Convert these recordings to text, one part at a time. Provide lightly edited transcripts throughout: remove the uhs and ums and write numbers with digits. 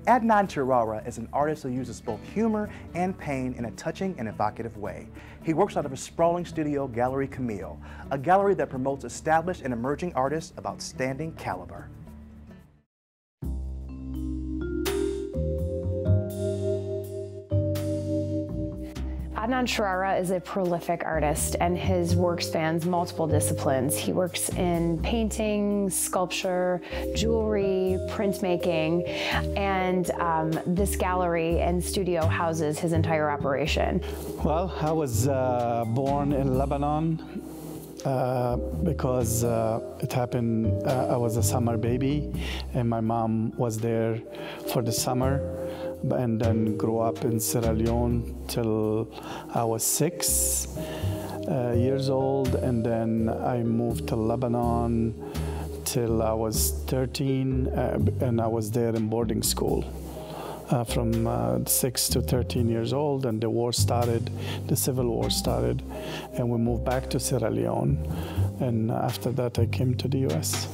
Adnan Charara is an artist who uses both humor and pain in a touching and evocative way. He works out of a sprawling studio, Gallery Camille, a gallery that promotes established and emerging artists of outstanding caliber. Adnan Charara is a prolific artist, and his work spans multiple disciplines. He works in painting, sculpture, jewelry, printmaking, and this gallery and studio houses his entire operation. Well, I was born in Lebanon because it happened, I was a summer baby, and my mom was there for the summer. And then grew up in Sierra Leone till I was 6 years old, and then I moved to Lebanon till I was 13, and I was there in boarding school from 6 to 13 years old, and the war started, the civil war started, and we moved back to Sierra Leone, and after that I came to the US.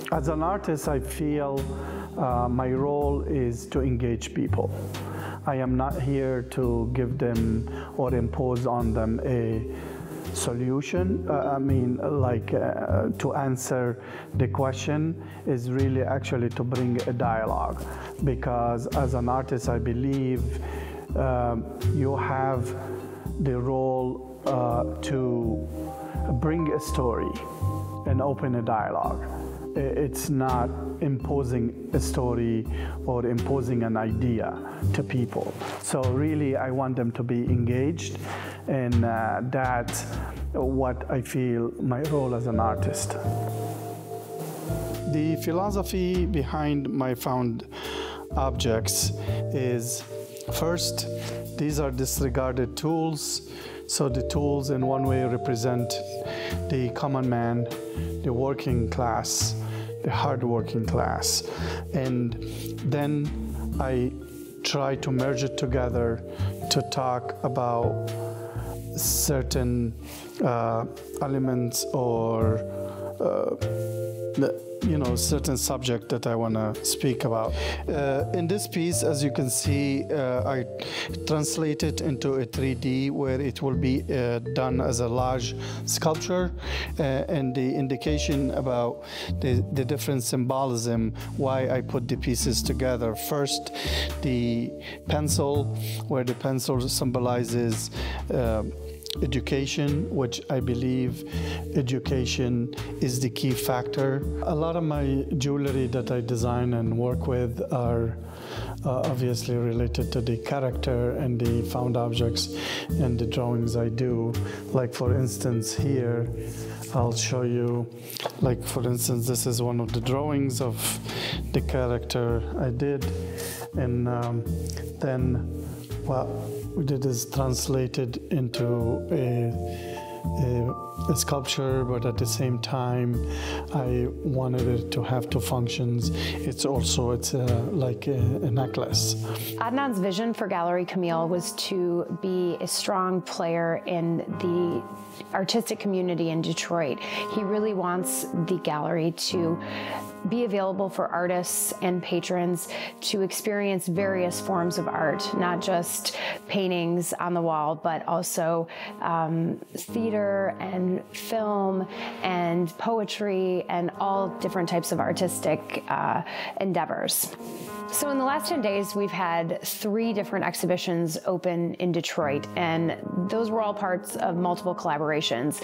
As an artist, I feel my role is to engage people. I am not here to give them or impose on them a solution. To answer the question is really actually to bring a dialogue. Because as an artist, I believe you have the role to bring a story and open a dialogue. It's not imposing a story or imposing an idea to people. So really, I want them to be engaged, and that's what I feel my role as an artist. The philosophy behind my found objects is, first, these are disregarded tools. So the tools in one way represent the common man, the working class, the hard-working class. And then I try to merge it together to talk about certain elements or certain subject that I want to speak about. In this piece, as you can see, I translate it into a 3D where it will be done as a large sculpture, and the indication about the different symbolism, why I put the pieces together. First, the pencil, where the pencil symbolizes education, which I believe education is the key factor. A lot of my jewelry that I design and work with are obviously related to the character and the found objects and the drawings I do. Like for instance here, I'll show you, like for instance, this is one of the drawings of the character I did. And then what we did is translated into a sculpture, but at the same time, I wanted it to have two functions. It's like a necklace. Adnan's vision for Gallery Camille was to be a strong player in the artistic community in Detroit. He really wants the gallery to be available for artists and patrons to experience various forms of art, not just paintings on the wall, but also theater and film and poetry and all different types of artistic endeavors. So in the last 10 days, we've had 3 different exhibitions open in Detroit, and those were all parts of multiple collaborations.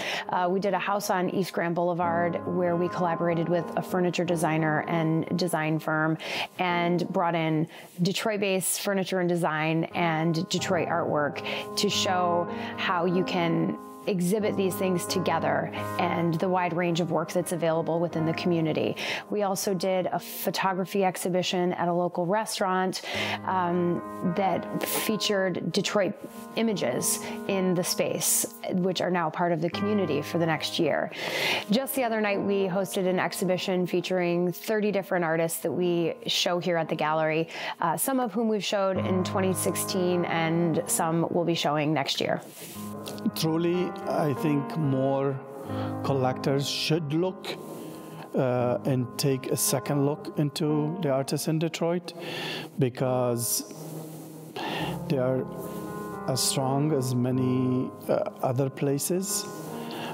We did a house on East Grand Boulevard where we collaborated with a furniture designer and design firm and brought in Detroit-based furniture and design and Detroit artwork to show how you can exhibit these things together and the wide range of work that's available within the community. We also did a photography exhibition at a local restaurant that featured Detroit images in the space, which are now part of the community for the next year. Just the other night, we hosted an exhibition featuring 30 different artists that we show here at the gallery, some of whom we've showed in 2016 and some we'll be showing next year. Truly, I think more collectors should look and take a second look into the artists in Detroit, because they are as strong as many other places.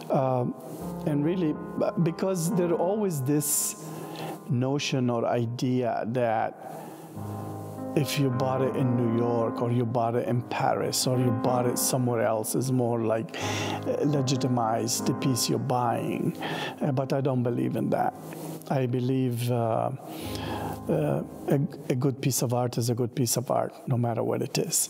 And really, because there's always this notion or idea that if you bought it in New York or you bought it in Paris or you bought it somewhere else, is more like legitimize the piece you're buying. But I don't believe in that. I believe a good piece of art is a good piece of art, no matter what it is.